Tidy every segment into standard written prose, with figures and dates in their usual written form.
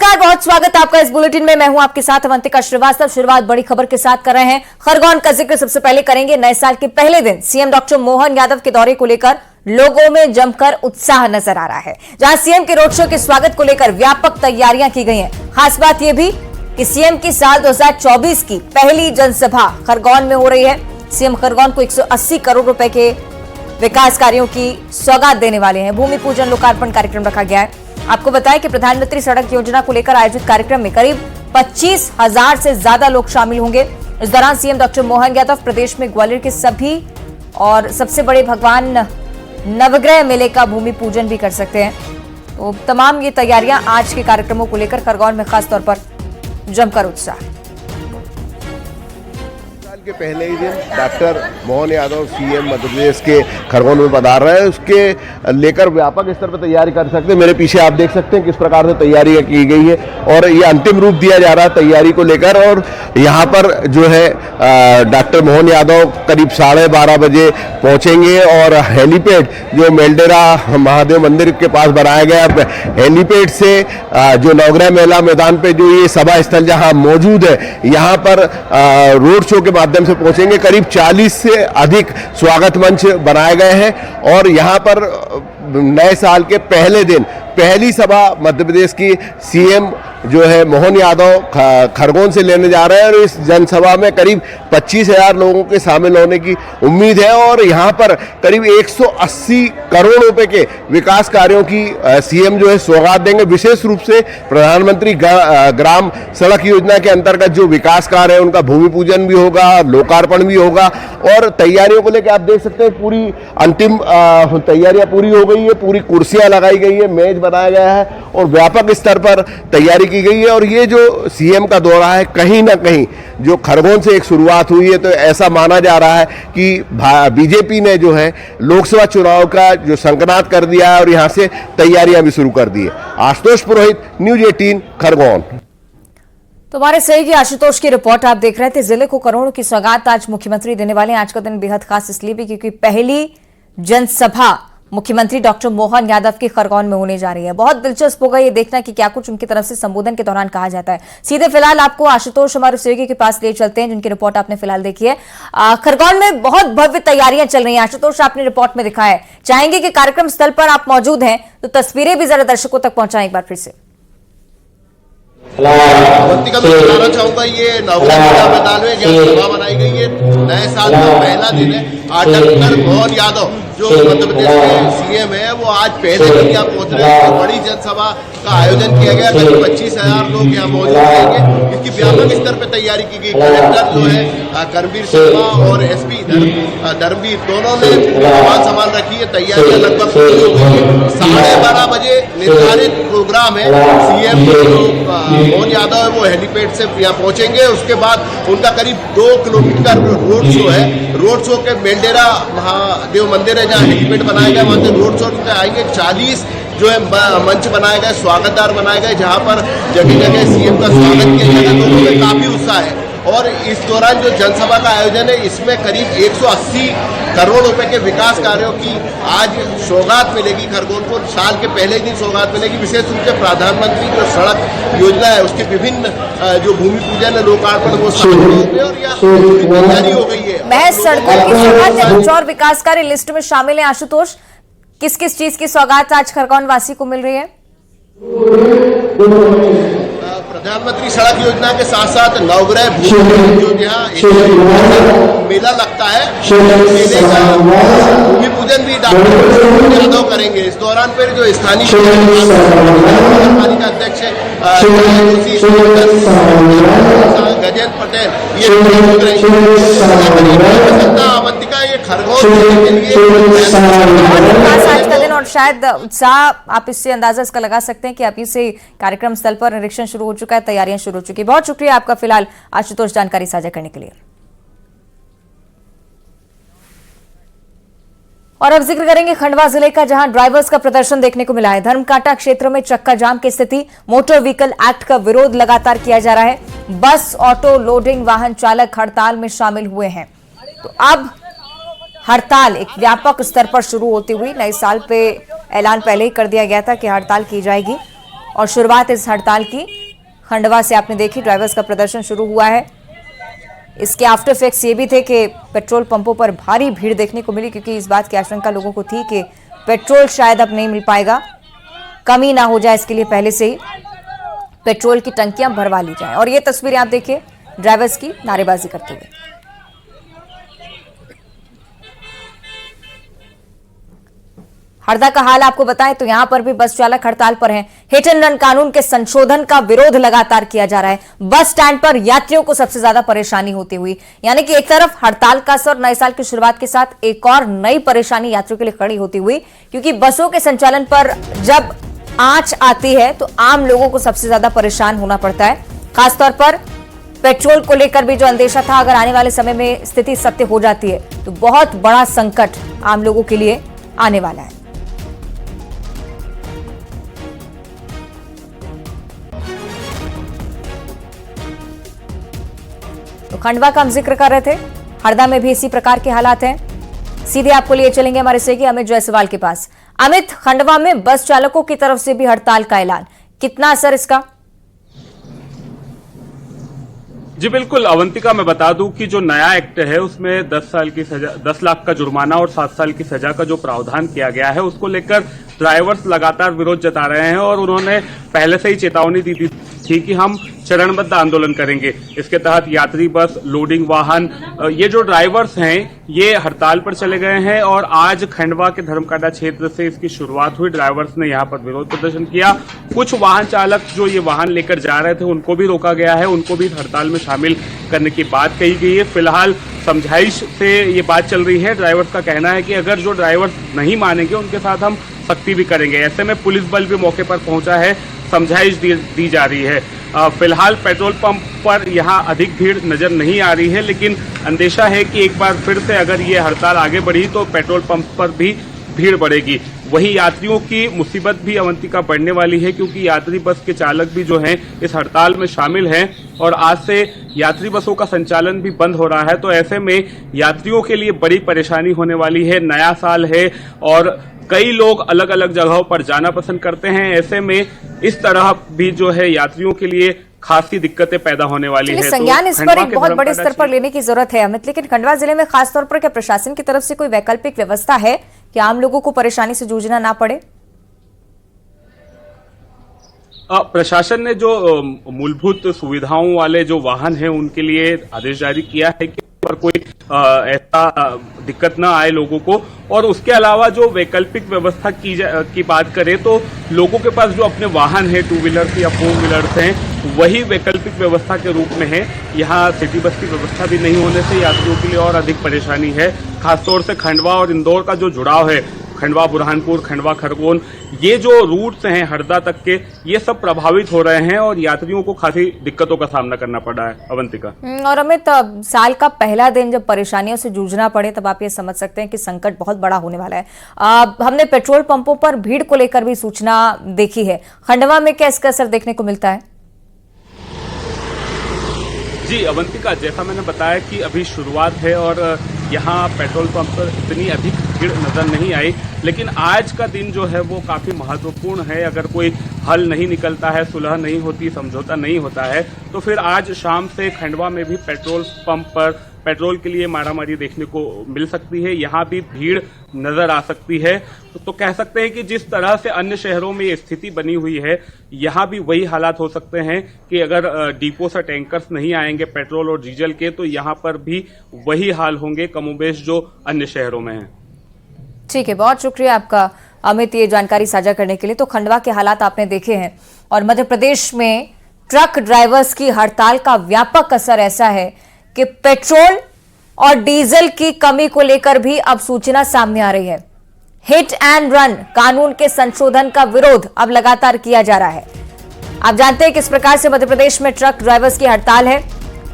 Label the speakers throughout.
Speaker 1: नमस्कार, बहुत स्वागत है आपका इस बुलेटिन में। मैं हूं आपके साथ अवंतिका श्रीवास्तव। शुरुआत बड़ी खबर के साथ कर रहे हैं। खरगोन का जिक्र सबसे पहले करेंगे। नए साल के पहले दिन सीएम डॉक्टर मोहन यादव के दौरे को लेकर लोगों में जमकर उत्साह नजर आ रहा है। जहां सीएम के रोड शो के स्वागत को लेकर व्यापक तैयारियां की गई हैं। खास बात यह भी कि सीएम की साल 2024 की पहली जनसभा खरगोन में हो रही है। सीएम खरगोन को 180 करोड़ रुपए के विकास कार्यों की सौगात देने वाले हैं। भूमि पूजन लोकार्पण कार्यक्रम रखा गया है। आपको बताएं कि प्रधानमंत्री सड़क योजना को लेकर आयोजित कार्यक्रम में करीब 25,000 से ज्यादा लोग शामिल होंगे। इस दौरान सीएम डॉक्टर मोहन यादव प्रदेश में ग्वालियर के सभी और सबसे बड़े भगवान नवग्रह मेले का भूमि पूजन भी कर सकते हैं। तो तमाम ये तैयारियां आज के कार्यक्रमों को लेकर खरगोन में खास तौर पर जमकर उत्साह।
Speaker 2: के पहले ही दिन डॉक्टर मोहन यादव सीएम मध्य प्रदेश के खरगोन में पधार रहे हैं। उसके लेकर व्यापक स्तर पर तैयारी कर सकते हैं। मेरे पीछे आप देख सकते हैं किस प्रकार से तैयारी की गई है और ये अंतिम रूप दिया जा रहा है तैयारी को लेकर। और यहाँ पर जो है डॉक्टर मोहन यादव करीब 12:30 बजे पहुंचेंगे और हेलीपैड जो मेलडेरा महादेव मंदिर के पास बनाया गया हेलीपैड से जो नवग्रह मेला मैदान पे जो ये सभा स्थल जहाँ मौजूद है, यहाँ पर रोड शो के माध्यम से पहुंचेंगे। करीब 40 से अधिक स्वागत मंच बनाए गए हैं और यहां पर नए साल के पहले दिन पहली सभा मध्य प्रदेश की सीएम जो है मोहन यादव खरगोन से लेने जा रहे हैं। और इस जनसभा में करीब 25,000 लोगों के शामिल होने की उम्मीद है और यहां पर करीब 180 करोड़ रुपए के विकास कार्यों की सीएम जो है सौगात देंगे। विशेष रूप से प्रधानमंत्री ग्राम सड़क योजना के अंतर्गत जो विकास कार्य है उनका भूमि पूजन भी होगा, लोकार्पण भी होगा। और तैयारियों को लेकर आप देख सकते हैं पूरी अंतिम तैयारियां पूरी हो गई है। पूरी कुर्सियां लगाई गई है, मेज बनाया गया है और व्यापक स्तर पर तैयारी की गई है। और ये जो सीएम का दौरा है कहीं ना कहीं जो खरगोन से एक शुरुआत हुई है, तो ऐसा माना जा रहा है कि बीजेपी ने जो है लोकसभा चुनाव का जो संकनाद कर दिया है और यहां से तैयारियां भी शुरू कर दी है। आशुतोष पुरोहित, न्यूज 18 खरगोन।
Speaker 1: तो हमारे सहयोगी आशुतोष की रिपोर्ट आप देख रहे थे। जिले को करोड़ों की सौगात आज मुख्यमंत्री देने वाले हैं। आज का दिन बेहद खास इसलिए भी क्योंकि पहली जनसभा मुख्यमंत्री डॉक्टर मोहन यादव की खरगोन में होने जा रही है। बहुत दिलचस्प होगा ये देखना कि क्या कुछ उनकी तरफ से संबोधन के दौरान कहा जाता है। सीधे फिलहाल आपको आशुतोष हमारे सहयोगी के पास ले चलते हैं जिनकी रिपोर्ट आपने फिलहाल देखी है। खरगोन में बहुत भव्य तैयारियां चल रही हैं। आशुतोष, आपने रिपोर्ट में दिखाया है, चाहेंगे कि कार्यक्रम स्थल पर आप मौजूद हैं तो तस्वीरें भी जरा दर्शकों तक पहुंचाएं एक बार फिर से।
Speaker 2: अवंतिका में बताना चाहूंगा ये नवग्रह मेला मैदान में जहाँ सभा बनाई गई है। नए साल का पहला दिन है। डॉक्टर मोहन यादव जो मध्य प्रदेश के सीएम है वो आज पहले दिन यहाँ पहुंच रहे हैं। बड़ी जनसभा का आयोजन किया गया। करीब 25,000 लोग यहाँ मौजूद रहेंगे। इसकी व्यापक स्तर पर तैयारी की गई। कलेक्टर जो है करबीर शर्मा और एसपी धर्मवीर दोनों ने सामान रखी है। तैयारियां लगभग पूरी हो गई है। 12:30 बजे निर्धारित प्रोग्राम है। सीएम मोहन यादव है वो हेलीपैड से यहाँ पहुंचेंगे। उसके बाद उनका करीब 2 किलोमीटर रोड शो है। रोड शो के मेलडेरा महादेव मंदिर है जहाँ हेलीपैड बनाया गया, वहां से रोड शो आएंगे। 40 जो है मंच बनाए गए, स्वागतदार बनाए गए जहां पर जगह जगह सीएम का स्वागत किया जाएगा। लोगों में काफी उत्साह है। और इस दौरान जो जनसभा का आयोजन है इसमें करीब 180 करोड़ रुपए के विकास कार्यों की आज सौगात मिलेगी। खरगोन को साल के पहले दिन सौगात मिलेगी। विशेष रूप से प्रधानमंत्री जो सड़क योजना है उसके विभिन्न जो भूमि पूजन है, लोकार्पण वो होंगे और यह तैयारी हो गई है।
Speaker 1: महज सड़कों की सौगात और विकास कार्य लिस्ट में शामिल है। आशुतोष, किस किस चीज की सौगात आज खरगोन वासी को मिल रही है?
Speaker 2: प्रधानमंत्री सड़क योजना के साथ साथ नवग्रह जो यहाँ मेला लगता है, मेले का भूमि पूजन भी डॉक्टर यादव करेंगे। इस दौरान फिर जो स्थानीय पालिका अध्यक्ष गजेंद्र पटेल ये अवंतिका ये खरगोन के लिए
Speaker 1: आज का दिन और शायद उत्साह आप इससे अंदाजा इसका लगा सकते हैं कि अभी से कार्यक्रम स्थल पर निरीक्षण शुरू हो चुका है, तैयारियां शुरू हो चुकी है। बहुत शुक्रिया आपका फिलहाल आशुतोष जानकारी साझा करने के लिए। और अब जिक्र करेंगे खंडवा जिले का, जहां ड्राइवर्स का प्रदर्शन देखने को मिला है। धर्मकांटा क्षेत्र में चक्का जाम की स्थिति। मोटर व्हीकल एक्ट का विरोध लगातार किया जा रहा है। बस, ऑटो, लोडिंग वाहन चालक हड़ताल में शामिल हुए हैं। तो अब हड़ताल एक व्यापक स्तर पर शुरू होती हुई नए साल पे ऐलान पहले ही कर दिया गया था कि हड़ताल की जाएगी और शुरुआत इस हड़ताल की खंडवा से आपने देखी, ड्राइवर्स का प्रदर्शन शुरू हुआ है। इसके आफ्टर इफेक्ट्स ये भी थे कि पेट्रोल पंपों पर भारी भीड़ देखने को मिली, क्योंकि इस बात की आशंका लोगों को थी कि पेट्रोल शायद अब नहीं मिल पाएगा, कमी ना हो जाए, इसके लिए पहले से ही पेट्रोल की टंकियां भरवा ली जाए। और ये तस्वीरें आप देखिए ड्राइवर्स की नारेबाजी करते हुए। हरदा का हाल आपको बताएं तो यहां पर भी बस चालक हड़ताल पर हैं। हिट एंड रन कानून के संशोधन का विरोध लगातार किया जा रहा है। बस स्टैंड पर यात्रियों को सबसे ज्यादा परेशानी होती हुई, यानी कि एक तरफ हड़ताल का असर, नए साल की शुरुआत के साथ एक और नई परेशानी यात्रियों के लिए खड़ी होती हुई, क्योंकि बसों के संचालन पर जब आंच आती है तो आम लोगों को सबसे ज्यादा परेशान होना पड़ता है। खासतौर पर पेट्रोल को लेकर भी जो अंदेशा था, अगर आने वाले समय में स्थिति सत्य हो जाती है तो बहुत बड़ा संकट आम लोगों के लिए आने वाला है। तो खंडवा का हम जिक्र कर रहे थे, हरदा में भी इसी प्रकार के हालात हैं। सीधे आपको लिए चलेंगे हमारे सहयोगी अमित जायसवाल के पास। अमित, खंडवा में बस चालकों की तरफ से भी हड़ताल का ऐलान, कितना असर इसका?
Speaker 3: जी बिल्कुल अवंतिका, मैं बता दूं कि जो नया एक्ट है उसमें 10 साल की सजा, 10 लाख का जुर्माना और 7 साल की सजा का जो प्रावधान किया गया है, उसको लेकर ड्राइवर्स लगातार विरोध जता रहे हैं और उन्होंने पहले से ही चेतावनी दी थी कि हम चरणबद्ध आंदोलन करेंगे। इसके तहत यात्री बस, लोडिंग वाहन, ये जो ड्राइवर्स हैं ये हड़ताल पर चले गए हैं और आज खंडवा के धर्मकांडा क्षेत्र से इसकी शुरुआत हुई। ड्राइवर्स ने यहाँ पर विरोध प्रदर्शन किया। कुछ वाहन चालक जो ये वाहन लेकर जा रहे थे उनको भी रोका गया है, उनको भी हड़ताल में शामिल करने की बात कही गई है। फिलहाल समझाइश से ये बात चल रही है। ड्राइवर्स का कहना है कि अगर जो ड्राइवर्स नहीं मानेंगे उनके साथ हम सख्ती भी करेंगे। ऐसे में पुलिस बल भी मौके पर पहुंचा है, समझाइश दी जा रही है। फिलहाल पेट्रोल पंप पर यहाँ अधिक भीड़ नजर नहीं आ रही है, लेकिन अंदेशा है कि एक बार फिर से अगर ये हड़ताल आगे बढ़ी तो पेट्रोल पंप पर भी भीड़ बढ़ेगी। वहीं यात्रियों की मुसीबत भी अवंतिका बढ़ने वाली है, क्योंकि यात्री बस के चालक भी जो हैं इस हड़ताल में शामिल हैं और आज से यात्री बसों का संचालन भी बंद हो रहा है। तो ऐसे में यात्रियों के लिए बड़ी परेशानी होने वाली है। नया साल है और कई लोग अलग अलग जगहों पर जाना पसंद करते हैं। ऐसे में इस तरह भी जो है यात्रियों के लिए खासी दिक्कतें पैदा होने वाली है।
Speaker 1: संज्ञान इस पर एक बहुत बड़े स्तर पर लेने की जरूरत है अमित, लेकिन खंडवा जिले में खासतौर पर क्या प्रशासन की तरफ से कोई वैकल्पिक व्यवस्था है कि आम लोगों को परेशानी से जूझना ना पड़े?
Speaker 3: प्रशासन ने जो मूलभूत सुविधाओं वाले जो वाहन हैं उनके लिए आदेश जारी किया है कि पर कोई ऐसा दिक्कत ना आए लोगों को। और उसके अलावा जो वैकल्पिक व्यवस्था की बात करें तो लोगों के पास जो अपने वाहन है, 2 व्हीलर्स या 4 व्हीलर्स हैं, वही वैकल्पिक व्यवस्था के रूप में है। यहाँ सिटी बस की व्यवस्था भी नहीं होने से यात्रियों के लिए और अधिक परेशानी है। खासतौर से खंडवा और इंदौर का जो जुड़ाव है, खंडवा बुरहानपुर, खंडवा खरगोन, ये जो रूट्स हैं हरदा तक के, ये सब प्रभावित हो रहे हैं और यात्रियों को काफी दिक्कतों का सामना करना पड़ रहा है। अवंतिका
Speaker 1: और अमित, साल का पहला दिन जब परेशानियों से जूझना पड़े तब आप ये समझ सकते हैं कि संकट बहुत बड़ा होने वाला है। हमने पेट्रोल पंपों पर भीड़ को लेकर भी सूचना देखी है। खंडवा में क्या इसका असर देखने को मिलता है?
Speaker 3: जी अवंतिका, जैसा मैंने बताया कि अभी शुरुआत है और यहाँ पेट्रोल पंप पर इतनी अधिक भीड़ नजर नहीं आई, लेकिन आज का दिन जो है वो काफी महत्वपूर्ण है। अगर कोई हल नहीं निकलता है, सुलह नहीं होती, समझौता नहीं होता है, तो फिर आज शाम से खंडवा में भी पेट्रोल पंप पर पेट्रोल के लिए मारामारी देखने को मिल सकती है। यहाँ भी भीड़ नजर आ सकती है। तो कह सकते हैं कि जिस तरह से अन्य शहरों में ये स्थिति बनी हुई है, यहाँ भी वही हालात हो सकते हैं कि अगर डिपो से टैंकर्स नहीं आएंगे पेट्रोल और डीजल के, तो यहाँ पर भी वही हाल होंगे कमोबेश जो अन्य शहरों में है।
Speaker 1: ठीक है, बहुत शुक्रिया आपका अमित ये जानकारी साझा करने के लिए। तो खंडवा के हालात आपने देखे हैं और मध्य प्रदेश में ट्रक ड्राइवर्स की हड़ताल का व्यापक असर ऐसा है कि पेट्रोल और डीजल की कमी को लेकर भी अब सूचना सामने आ रही है। हिट एंड रन कानून के संशोधन का विरोध अब लगातार किया जा रहा है। आप जानते हैं किस प्रकार से मध्य प्रदेश में ट्रक ड्राइवर्स की हड़ताल है।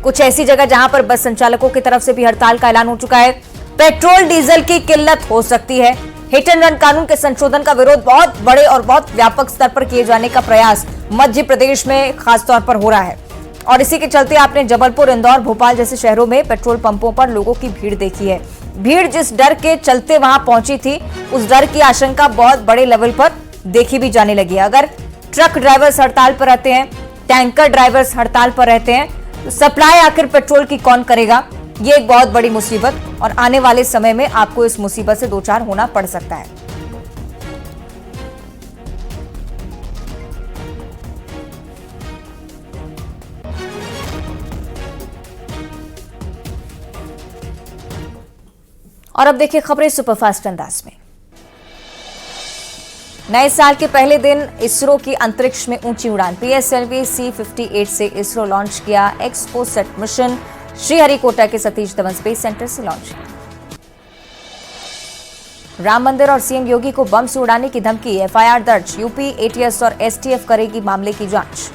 Speaker 1: कुछ ऐसी जगह जहां पर बस संचालकों की तरफ से भी हड़ताल का ऐलान हो चुका है। पेट्रोल डीजल की किल्लत हो सकती है। हिट एंड रन कानून के संशोधन का विरोध बहुत बड़े और बहुत व्यापक स्तर पर किए जाने का प्रयास मध्य प्रदेश में खासतौर पर हो रहा है और इसी के चलते आपने जबलपुर, इंदौर, भोपाल जैसे शहरों में पेट्रोल पंपों पर लोगों की भीड़ देखी है। भीड़ जिस डर के चलते वहां पहुंची थी, उस डर की आशंका बहुत बड़े लेवल पर देखी भी जाने लगी है। अगर ट्रक ड्राइवर्स हड़ताल पर रहते हैं, टैंकर ड्राइवर्स हड़ताल पर रहते हैं। तो सप्लाई आखिर पेट्रोल की कौन करेगा? ये एक बहुत बड़ी मुसीबत, और आने वाले समय में आपको इस मुसीबत से दो चार होना पड़ सकता है। और अब देखिए खबरें सुपरफास्ट अंदाज में। नए साल के पहले दिन इसरो की अंतरिक्ष में ऊंची उड़ान। PSLV C-58 से इसरो लॉन्च किया एक्सपोसेट मिशन। श्रीहरिकोटा के सतीश धवन स्पेस सेंटर से लॉन्च किया। राम मंदिर और सीएम योगी को बम से उड़ाने की धमकी। FIR दर्ज। यूपी, ATS और STF करेगी मामले की जांच।